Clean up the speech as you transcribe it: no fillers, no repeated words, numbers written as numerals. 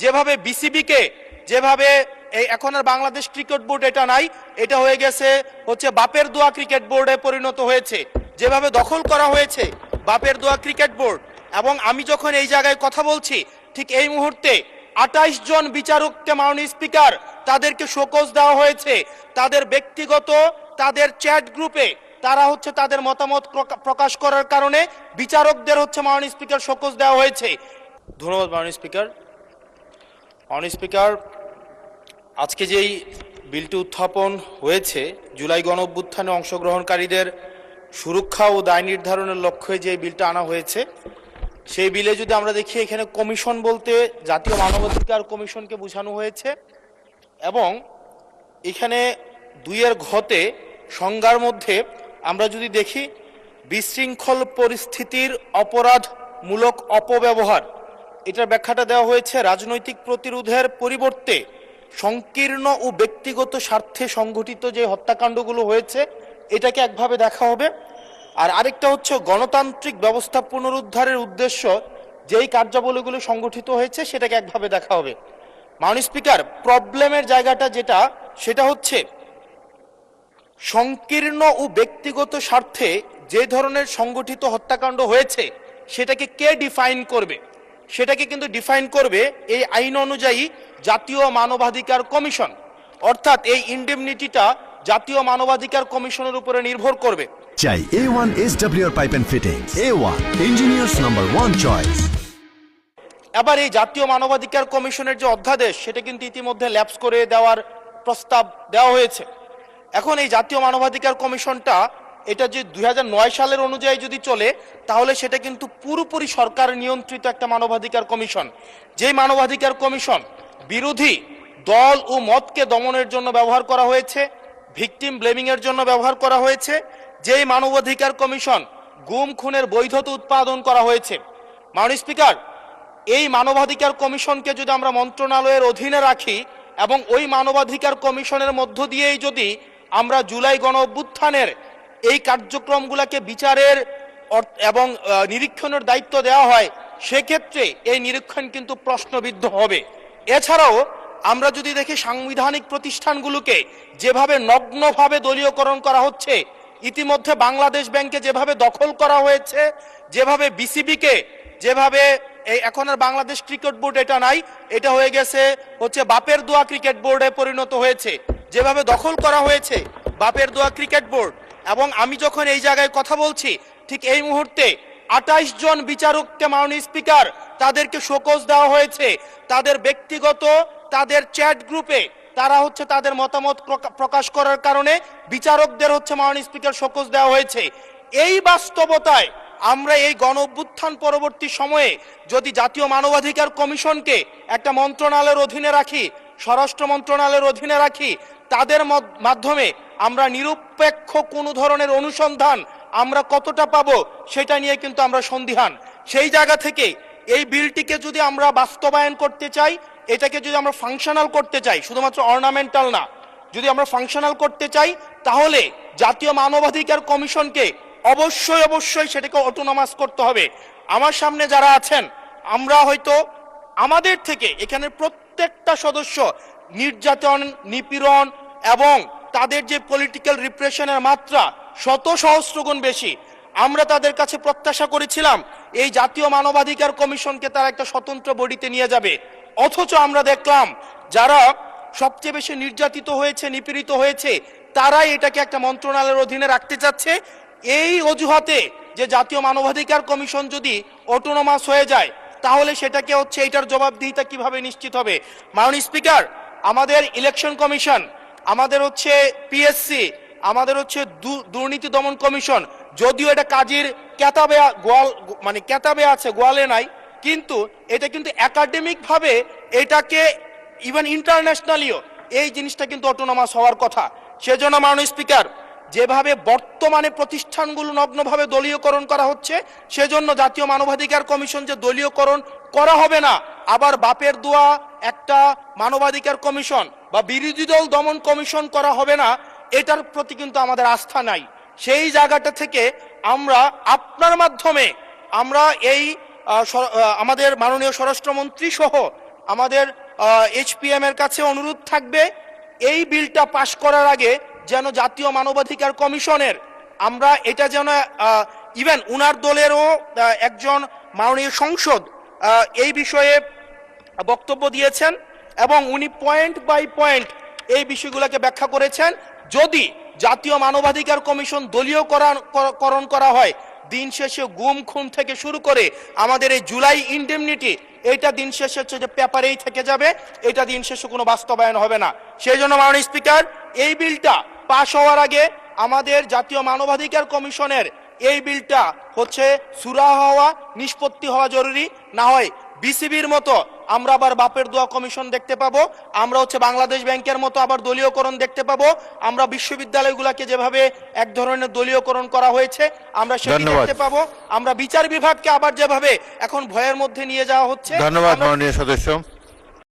যেভাবে বিসিবিকে যেভাবে এই এখন আর বাংলাদেশ ক্রিকেট বোর্ড এটা নাই, এটা হয়ে গেছে হচ্ছে বাপের দোয়া ক্রিকেট বোর্ডে পরিণত হয়েছে। যেভাবে দখল করা হয়েছে বাপের দোয়া ক্রিকেট বোর্ড, এবং আমি যখন এই জায়গায় কথা বলছি ঠিক এই মুহূর্তে 28 জন বিচারককে মাননীয় স্পিকার তাদেরকে শোকজ দেওয়া হয়েছে। তাদের ব্যক্তিগত তাদের চ্যাট গ্রুপে তারা হচ্ছে তাদের মতামত প্রকাশ করার কারণে বিচারকদের হচ্ছে মাননীয় স্পিকার শোকজ দেওয়া হয়েছে। ধন্যবাদ মাননীয় স্পিকার। মাননীয় স্পিকার, আজকে যেই বিলটি উত্থাপন হয়েছে জুলাই গণঅভ্যুত্থানে অংশগ্রহণকারীদের সুরক্ষা ও দায় নির্ধারণের লক্ষ্যে যে বিলটা আনা হয়েছে, সেই বিলে যদি আমরা দেখি এখানে কমিশন বলতে জাতীয় মানবাধিকার কমিশনকে বোঝানো হয়েছে, এবং এখানে 2 ঘতে সংজ্ঞার মধ্যে আমরা যদি দেখি বিশৃঙ্খল পরিস্থিতির অপরাধমূলক অপব্যবহার, এটার ব্যাখ্যাটা দেওয়া হয়েছে রাজনৈতিক প্রতিরোধের পরিবর্তে সংকীর্ণ ও ব্যক্তিগত স্বার্থে সংগঠিত যে হত্যাকাণ্ডগুলো হয়েছে এটাকে একভাবে দেখা হবে। আর আরেকটা হচ্ছে গণতান্ত্রিক ব্যবস্থা পুনরুদ্ধারের উদ্দেশ্য যেই কার্যাবলীগুলো সংগঠিত হয়েছে সেটাকে একভাবে দেখা হবে। মাননীয় স্পিকার, প্রবলেমের জায়গাটা যেটা সেটা হচ্ছে সংকীর্ণ ও ব্যক্তিগত স্বার্থে যে ধরনের সংগঠিত হত্যাকাণ্ড হয়েছে সেটাকে কে ডিফাইন করবে, সেটাকে কিন্তু ডিফাইন করবে এই আইন অনুযায়ী জাতীয় মানবাধিকার কমিশন। অর্থাৎ এই ইনডেমনিটিটা জাতীয় মানবাধিকার কমিশনের উপরে নির্ভর করবে। চাই A1 SWR pipe and fittings, A1 engineers number 1 choice. এবার এই জাতীয় মানবাধিকার কমিশনের যে অধ্যাদেশ সেটা কিন্তু ইতিমধ্যে ল্যাপস করে দেওয়ার প্রস্তাব দেওয়া হয়েছে। এখন এই জাতীয় মানবাধিকার কমিশনটা এটা যে 2009 সালের অনুযায়ী যদি চলে তাহলে সেটা কিন্তু পুরোপুরি সরকার নিয়ন্ত্রিত একটা মানবাধিকার কমিশন। যেই মানবাধিকার কমিশন বিরোধী দল ও মতকে দমনের জন্য ব্যবহার করা হয়েছে, ভিকটিম ব্লেমিং এর জন্য ব্যবহার করা হয়েছে, যেই মানবাধিকার কমিশন গুম খুনের বৈধতা উৎপাদন করা হয়েছে। মাননীয় স্পিকার, এই মানবাধিকার কমিশনকে যদি আমরা মন্ত্রণালয়ের অধীনে রাখি এবং ওই মানবাধিকার কমিশনের মধ্য দিয়েই যদি আমরা জুলাই গণ অভ্যুত্থানের এই কার্যক্রমগুলোকে বিচারের এবং নিরীক্ষণের দায়িত্ব দেওয়া হয়, সেক্ষেত্রে এই নিরীক্ষণ কিন্তু প্রশ্নবিদ্ধ হবে। এছাড়াও আমরা যদি দেখি সাংবিধানিক প্রতিষ্ঠানগুলোকে যেভাবে নগ্নভাবে দলীয়করণ করা হচ্ছে, ইতিমধ্যে বাংলাদেশ ব্যাংকে যেভাবে দখল করা হয়েছে, যেভাবে বিসিবিকে যেভাবে এই এখন আর বাংলাদেশ ক্রিকেট বোর্ড এটা নাই, এটা হয়ে গেছে হচ্ছে বাপের দোয়া ক্রিকেট বোর্ডে পরিণত হয়েছে। যেভাবে দখল করা হয়েছে বাপের দোয়া ক্রিকেট বোর্ড, এবং আমি যখন এই জায়গায় কথা বলছি ঠিক এই মুহূর্তে 28 জন বিচারককে মাননীয় স্পিকার তাদেরকে শোকজ দেওয়া হয়েছে। তাদের ব্যক্তিগত তাদের চ্যাট গ্রুপে তারা হচ্ছে তাদের মতামত প্রকাশ করার কারণে বিচারকদের হচ্ছে মাননীয় স্পিকার শোকজ দেওয়া হয়েছে। এই বাস্তবতায় আমরা এই গণ অভ্যুত্থান পরবর্তী সময়ে যদি জাতীয় মানবাধিকার কমিশনকে একটা মন্ত্রণালয়ের অধীনে রাখি, স্বরাষ্ট্র মন্ত্রণালয়ের অধীনে রাখি, তাদের মাধ্যমে আমরা নিরপেক্ষ কোনো ধরনের অনুসন্ধান আমরা কতটা পাবো সেটা নিয়ে কিন্তু আমরা সন্দিহান। সেই জায়গা থেকে এই বিলটিকে যদি আমরা বাস্তবায়ন করতে চাই, এটাকে যদি আমরা ফাংশনাল করতে চাই, শুধুমাত্র অর্নামেন্টাল না, যদি আমরা ফাংশনাল করতে চাই তাহলে জাতীয় মানবাধিকার কমিশনকে অবশ্যই সেটাকে অটোনমাস করতে হবে। আমার সামনে যারা আছেন আমরা হয়তো আমাদের থেকে এখানে প্রত্যেকটা সদস্য নির্যাতন, নিপীড়ন এবং তাদের যে পলিটিক্যাল রিপ্রেশনের মাত্রা শত সহস্র গুণ বেশি। আমরা তাদের কাছে প্রত্যাশা করেছিলাম এই জাতীয় মানবাধিকার কমিশনকে তারা একটা স্বতন্ত্র বডিতে নিয়ে যাবে, অথচ আমরা দেখলাম যারা সবচেয়ে বেশি নির্যাতিত হয়েছে, নিপীড়িত হয়েছে, তারাই এটাকে একটা মন্ত্রণালয়ের অধীনে রাখতে চাচ্ছে। এই অজুহাতে যে জাতীয় মানবাধিকার কমিশন যদি অটোনমাস হয়ে যায় তাহলে সেটাকে হচ্ছে এটার জবাবদিহিতা কিভাবে নিশ্চিত হবে? মাননীয় স্পিকার, আমাদের ইলেকশন কমিশন, আমাদের হচ্ছে পিএসসি, আমাদের হচ্ছে দুর্নীতি দমন কমিশন, যদিও এটা কাজের কেতাবে আছে, গোয়ালে নাই, কিন্তু এটা কিন্তু একাডেমিক ভাবে এটাকে ইভেন ইন্টারন্যাশনালিও এই জিনিসটা কিন্তু অটোনমাস হওয়ার কথা। সেজন্য মাননীয় স্পিকার, যেভাবে বর্তমানে প্রতিষ্ঠানগুলো নগ্নভাবে দলীয়করণ করা হচ্ছে, সেজন্য জাতীয় মানবাধিকার কমিশন যে দলীয়করণ করা হবে না, আবার বাপের দোয়া একটা মানবাধিকার কমিশন বা বিরোধী দল দমন কমিশন করা হবে না, এটার প্রতি কিন্তু আমাদের আস্থা নাই। সেই জায়গাটা থেকে আমরা আপনার মাধ্যমে আমরা এই আমাদের মাননীয় স্বরাষ্ট্রমন্ত্রী সহ আমাদের HPM এর কাছে অনুরোধ থাকবে, এই বিলটা পাশ করার আগে যেন জাতীয় মানবাধিকার কমিশনের আমরা এটা যেন ইভেন উনার দলেরও একজন মাননীয় সংসদ এই বিষয়ে বক্তব্য দিয়েছেন এবং উনি পয়েন্ট বাই পয়েন্ট এই বিষয়গুলোকে ব্যাখ্যা করেছেন। যদি জাতীয় মানবাধিকার কমিশন দলীয়করণ করা হয়, দিন শেষে গুম খুন থেকে শুরু করে আমাদের এই জুলাই ইনডেমনিটি, এটা দিন শেষে হচ্ছে যে পেপারেই থেকে যাবে, এটা দিন শেষে কোনো বাস্তবায়ন হবে না। সেই জন্য মাননীয় স্পিকার, এই বিলটা পাশ হওয়ার আগে আমাদের জাতীয় মানবাধিকার কমিশনের এই বিলটা হচ্ছে সুরাহা হওয়া, নিষ্পত্তি হওয়া জরুরি। না হয় বিসিবির মতো আমরা আবার বাপের দোয়া কমিশন দেখতে পাবো, আমরা হচ্ছে বাংলাদেশ ব্যাংকের মতো আবার দলীয়করণ দেখতে পাবো, আমরা বিশ্ববিদ্যালয়গুলোকে যেভাবে এক ধরনের দলীয়করণ করা হয়েছে আমরা সেটি দেখতে পাবো, আমরা বিচার বিভাগকে আবার যেভাবে এখন ভয়ের মধ্যে নিয়ে যাওয়া হচ্ছে। ধন্যবাদ মাননীয় সদস্য।